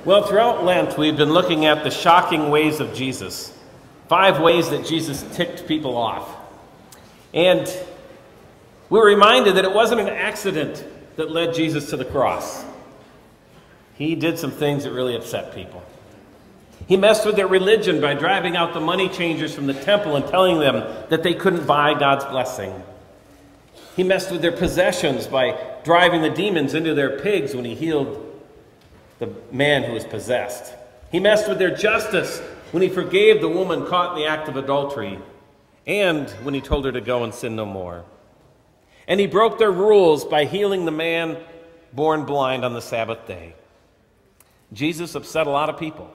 Well, throughout Lent, we've been looking at the shocking ways of Jesus. 5 ways that Jesus ticked people off. And we were reminded that it wasn't an accident that led Jesus to the cross. He did some things that really upset people. He messed with their religion by driving out the money changers from the temple and telling them that they couldn't buy God's blessing. He messed with their possessions by driving the demons into their pigs when he healed the man who was possessed. He messed with their justice when he forgave the woman caught in the act of adultery and when he told her to go and sin no more. And he broke their rules by healing the man born blind on the Sabbath day. Jesus upset a lot of people.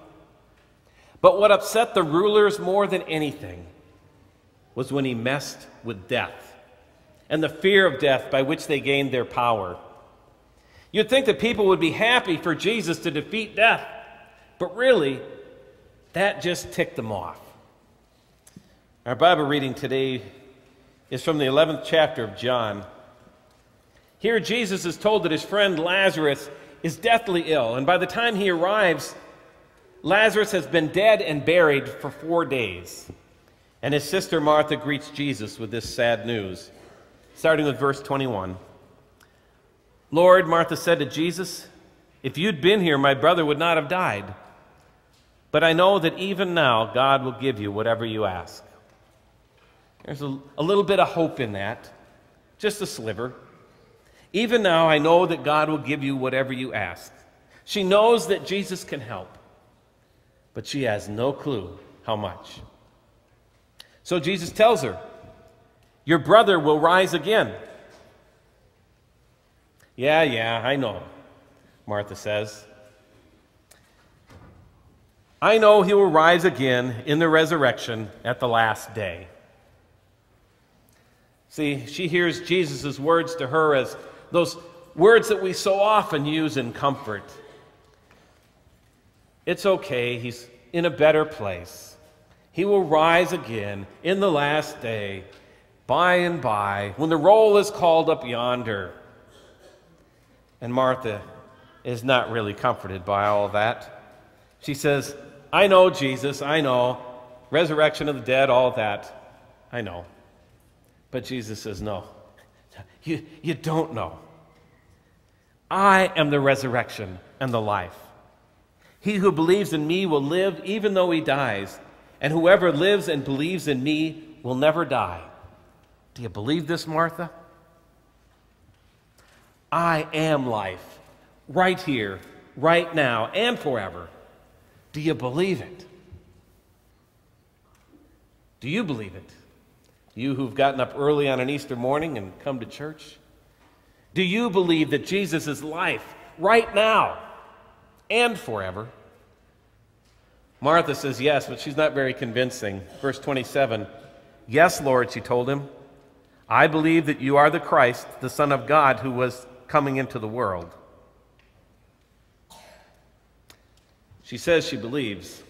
But what upset the rulers more than anything was when he messed with death and the fear of death by which they gained their power. You'd think that people would be happy for Jesus to defeat death, but really, that just ticked them off. Our Bible reading today is from the 11th chapter of John. Here Jesus is told that his friend Lazarus is deathly ill, and by the time he arrives, Lazarus has been dead and buried for 4 days. And his sister Martha greets Jesus with this sad news, starting with verse 21. Lord, Martha said to Jesus, if you'd been here, my brother would not have died. But I know that even now, God will give you whatever you ask. There's a little bit of hope in that, just a sliver. Even now, I know that God will give you whatever you ask. She knows that Jesus can help, but she has no clue how much. So Jesus tells her, your brother will rise again. Yeah, I know, Martha says. I know he will rise again in the resurrection at the last day. See, she hears Jesus' words to her as those words that we so often use in comfort. It's okay, he's in a better place. He will rise again in the last day, by and by, when the roll is called up yonder. And Martha is not really comforted by all of that. She says, I know, Jesus, I know. Resurrection of the dead, all of that. I know. But Jesus says, no, you don't know. I am the resurrection and the life. He who believes in me will live even though he dies, and whoever lives and believes in me will never die. Do you believe this, Martha? I am life, right here, right now, and forever. Do you believe it? Do you believe it? You who've gotten up early on an Easter morning and come to church? Do you believe that Jesus is life, right now, and forever? Martha says yes, but she's not very convincing. Verse 27, yes, Lord, she told him. I believe that you are the Christ, the Son of God, who was coming into the world. She says she believes.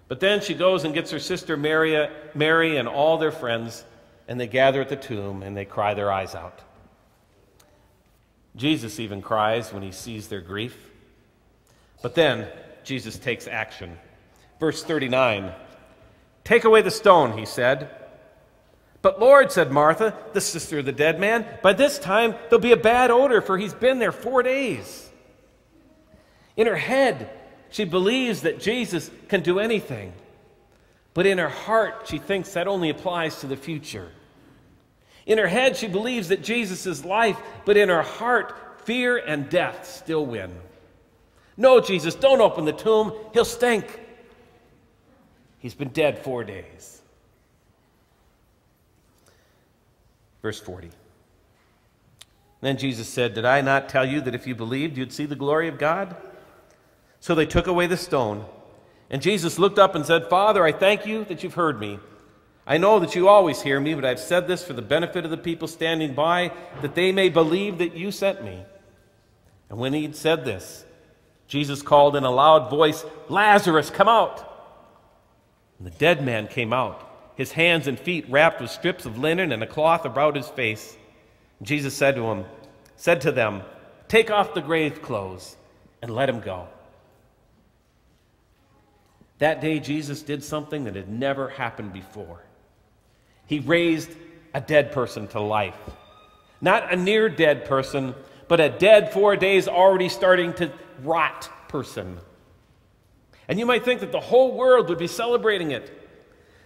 But then she goes and gets her sister Mary and all their friends, and they gather at the tomb and they cry their eyes out. Jesus even cries when he sees their grief. But then Jesus takes action. Verse 39, take away the stone, he said. But Lord, said Martha, the sister of the dead man, by this time there'll be a bad odor, for he's been there 4 days. In her head, she believes that Jesus can do anything. But in her heart, she thinks that only applies to the future. In her head, she believes that Jesus is life, but in her heart, fear and death still win. No, Jesus, don't open the tomb. He'll stink. He's been dead 4 days. Verse 40. Then Jesus said, did I not tell you that if you believed, you'd see the glory of God? So they took away the stone. And Jesus looked up and said, Father, I thank you that you've heard me. I know that you always hear me, but I've said this for the benefit of the people standing by, that they may believe that you sent me. And when he'd said this, Jesus called in a loud voice, Lazarus, come out. And the dead man came out, his hands and feet wrapped with strips of linen and a cloth about his face. Jesus said to them, take off the grave clothes and let him go. That day, Jesus did something that had never happened before. He raised a dead person to life. Not a near-dead person, but a dead 4 days already starting to rot person. And you might think that the whole world would be celebrating it.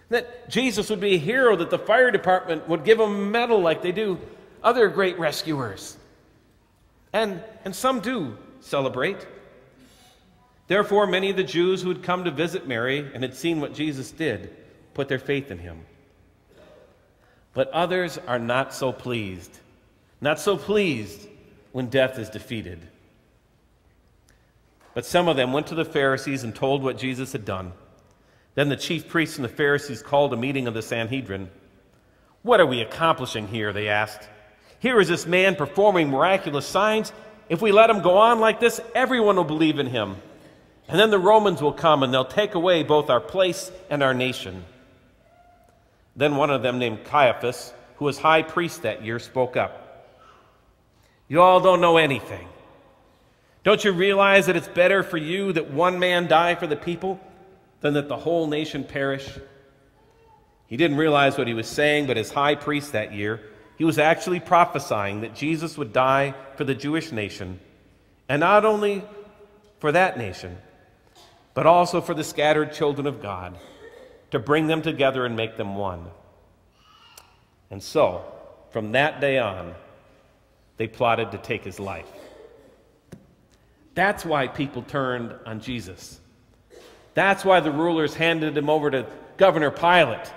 That Jesus would be a hero, that the fire department would give him a medal like they do other great rescuers. And some do celebrate. Therefore, many of the Jews who had come to visit Mary and had seen what Jesus did put their faith in him. But others are not so pleased. Not so pleased when death is defeated. But some of them went to the Pharisees and told what Jesus had done. Then the chief priests and the Pharisees called a meeting of the Sanhedrin. "What are we accomplishing here?" they asked. "Here is this man performing miraculous signs. If we let him go on like this, everyone will believe in him. And then the Romans will come and they'll take away both our place and our nation." Then one of them, named Caiaphas, who was high priest that year, spoke up. "You all don't know anything. Don't you realize that it's better for you that one man die for the people than that the whole nation perish?" He didn't realize what he was saying, but as high priest that year, he was actually prophesying that Jesus would die for the Jewish nation, and not only for that nation, but also for the scattered children of God, to bring them together and make them one. And so, from that day on, they plotted to take his life. That's why people turned on Jesus. That's why the rulers handed him over to Governor Pilate.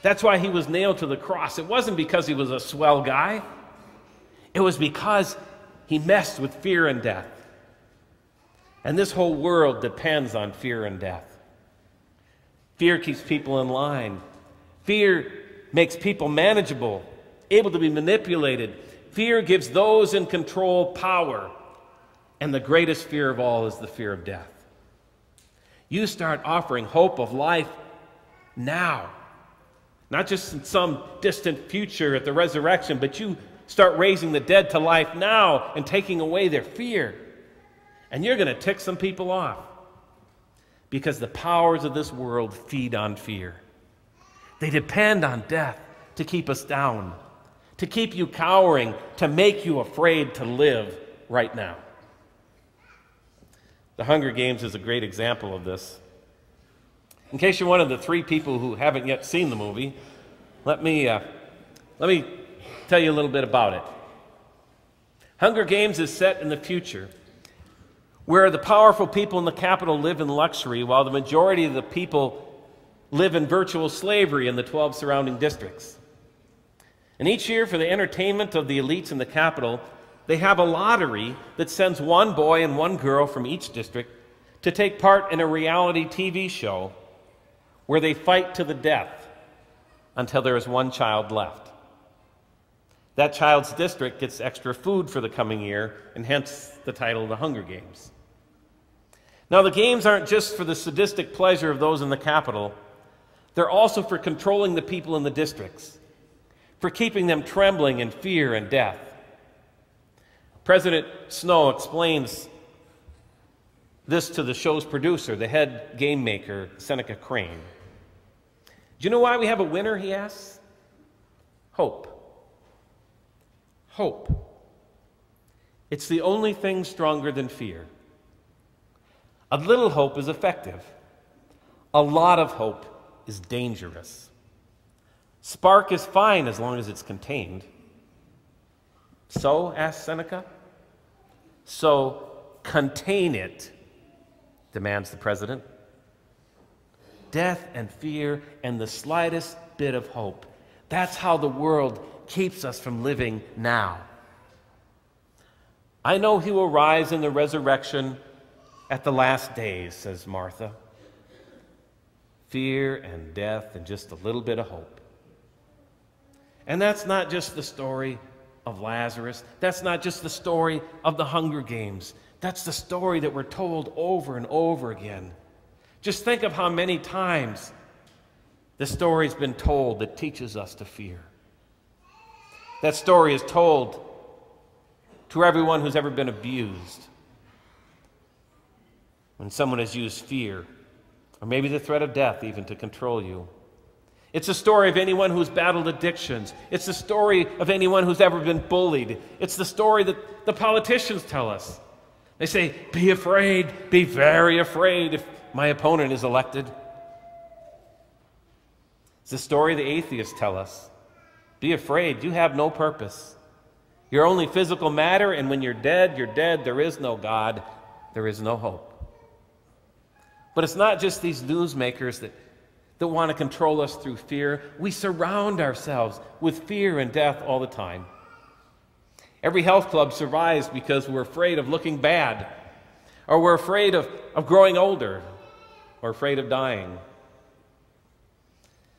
That's why he was nailed to the cross. It wasn't because he was a swell guy. It was because he messed with fear and death. And this whole world depends on fear and death. Fear keeps people in line. Fear makes people manageable, able to be manipulated. Fear gives those in control power. And the greatest fear of all is the fear of death. You start offering hope of life now. Not just in some distant future at the resurrection, but you start raising the dead to life now and taking away their fear. And you're going to tick some people off. Because the powers of this world feed on fear. They depend on death to keep us down, to keep you cowering, to make you afraid to live right now. The Hunger Games is a great example of this. In case you're one of the 3 people who haven't yet seen the movie, let me tell you a little bit about it. Hunger Games is set in the future, where the powerful people in the capital live in luxury, while the majority of the people live in virtual slavery in the 12 surrounding districts. And each year, for the entertainment of the elites in the capital, they have a lottery that sends one boy and one girl from each district to take part in a reality TV show where they fight to the death until there is one child left. That child's district gets extra food for the coming year, and hence the title of the Hunger Games. Now, the games aren't just for the sadistic pleasure of those in the capital. They're also for controlling the people in the districts, for keeping them trembling in fear and death. President Snow explains this to the show's producer, the head game maker, Seneca Crane. "Do you know why we have a winner?" he asks. "Hope. Hope. It's the only thing stronger than fear. A little hope is effective. A lot of hope is dangerous. Spark is fine as long as it's contained." "So?" asks Seneca. "So contain it," demands the president. Death and fear and the slightest bit of hope. That's how the world keeps us from living now. "I know he will rise in the resurrection at the last days," says Martha. Fear and death and just a little bit of hope. And that's not just the story of Lazarus. That's not just the story of the Hunger Games. That's the story that we're told over and over again. Just think of how many times the story's been told that teaches us to fear. That story is told to everyone who's ever been abused. When someone has used fear or maybe the threat of death even to control you. It's the story of anyone who's battled addictions. It's the story of anyone who's ever been bullied. It's the story that the politicians tell us. They say, be afraid, be very afraid if my opponent is elected. It's the story the atheists tell us. Be afraid, you have no purpose. You're only physical matter, and when you're dead, you're dead. There is no God, there is no hope. But it's not just these newsmakers that want to control us through fear. We surround ourselves with fear and death all the time. Every health club survives because we're afraid of looking bad, or we're afraid of growing older, or afraid of dying.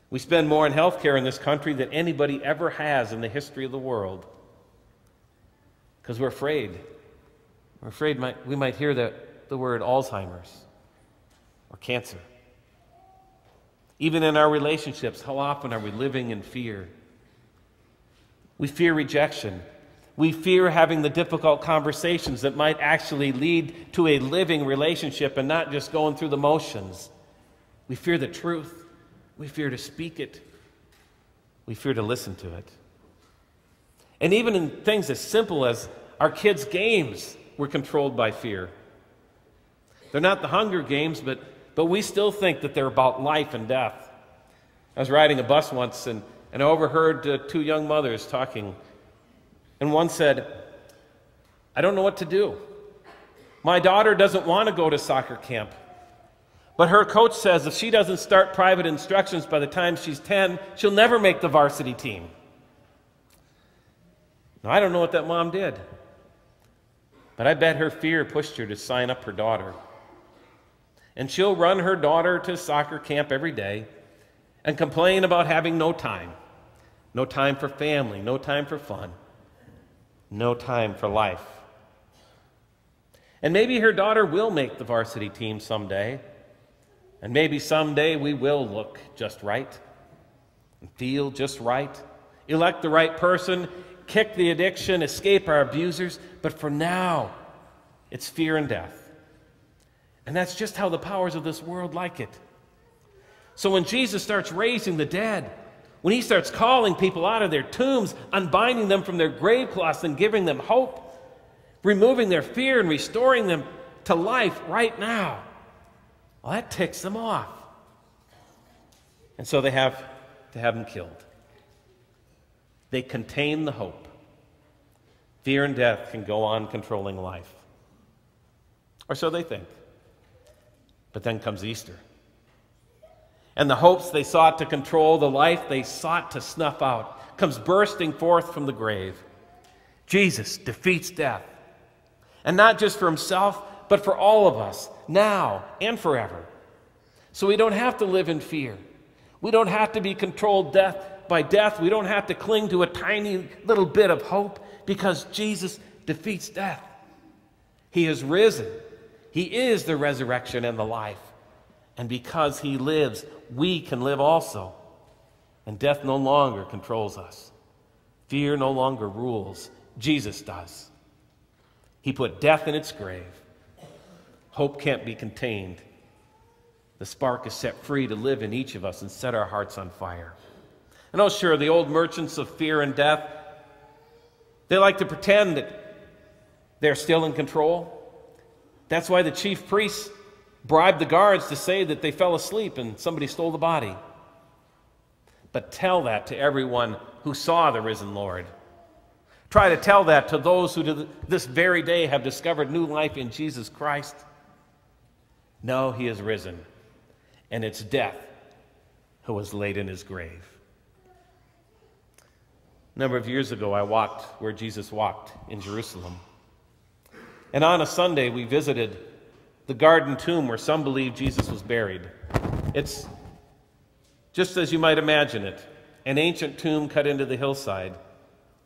We spend more on health care in this country than anybody ever has in the history of the world because we're afraid. We're afraid we might hear the word Alzheimer's or cancer. Even in our relationships, how often are we living in fear? We fear rejection. We fear having the difficult conversations that might actually lead to a living relationship and not just going through the motions. We fear the truth. We fear to speak it. We fear to listen to it. And even in things as simple as our kids' games, we're controlled by fear. They're not the Hunger Games, but we still think that they're about life and death. I was riding a bus once and I overheard two young mothers talking. And one said, I don't know what to do. My daughter doesn't want to go to soccer camp. But her coach says if she doesn't start private instructions by the time she's 10, she'll never make the varsity team. Now, I don't know what that mom did. But I bet her fear pushed her to sign up her daughter. And she'll run her daughter to soccer camp every day and complain about having no time. No time for family, no time for fun, no time for life. And maybe her daughter will make the varsity team someday. And maybe someday we will look just right and feel just right, elect the right person, kick the addiction, escape our abusers. But for now, it's fear and death. And that's just how the powers of this world like it. So when Jesus starts raising the dead, when he starts calling people out of their tombs, unbinding them from their grave cloths and giving them hope, removing their fear and restoring them to life right now, well, that ticks them off. And so they have to have him killed. They contain the hope. Fear and death can go on controlling life. Or so they think. But then comes Easter. And the hopes they sought to control, the life they sought to snuff out, comes bursting forth from the grave. Jesus defeats death. And not just for himself, but for all of us, now and forever. So we don't have to live in fear. We don't have to be controlled by death. We don't have to cling to a tiny little bit of hope because Jesus defeats death. He is risen. He is the resurrection and the life. And because he lives, we can live also. And death no longer controls us. Fear no longer rules. Jesus does. He put death in its grave. Hope can't be contained. The spark is set free to live in each of us and set our hearts on fire. And oh, sure, the old merchants of fear and death, they like to pretend that they're still in control. That's why the chief priests bribed the guards to say that they fell asleep and somebody stole the body. But tell that to everyone who saw the risen Lord. Try to tell that to those who to this very day have discovered new life in Jesus Christ. No, he is risen, and it's death who was laid in his grave. A number of years ago, I walked where Jesus walked in Jerusalem. And on a Sunday, we visited the garden tomb where some believe Jesus was buried. It's just as you might imagine it, an ancient tomb cut into the hillside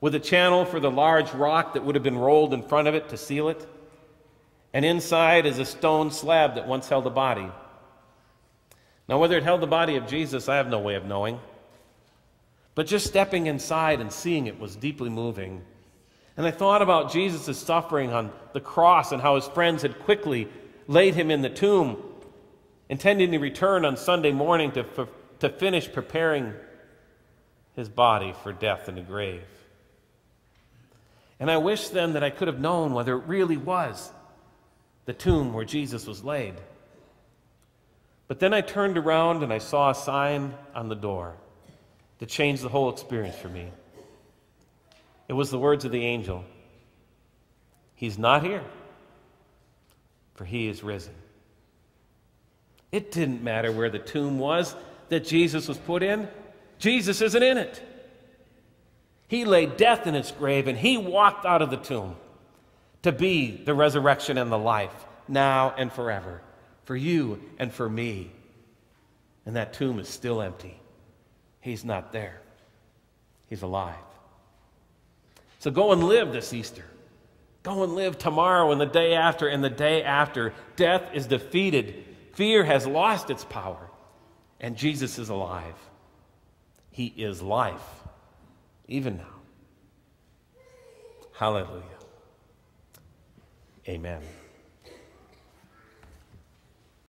with a channel for the large rock that would have been rolled in front of it to seal it. And inside is a stone slab that once held the body. Now, whether it held the body of Jesus, I have no way of knowing. But just stepping inside and seeing it was deeply moving. And I thought about Jesus' suffering on the cross and how his friends had quickly laid him in the tomb intending to return on Sunday morning to finish preparing his body for death in the grave. And I wish then that I could have known whether it really was the tomb where Jesus was laid. But then I turned around and I saw a sign on the door that changed the whole experience for me. It was the words of the angel. He's not here, for he is risen. It didn't matter where the tomb was that Jesus was put in. Jesus isn't in it. He laid death in its grave, and he walked out of the tomb to be the resurrection and the life, now and forever, for you and for me. And that tomb is still empty. He's not there. He's alive. So go and live this Easter. Go and live tomorrow and the day after and the day after. Death is defeated. Fear has lost its power. And Jesus is alive. He is life, even now. Hallelujah. Amen.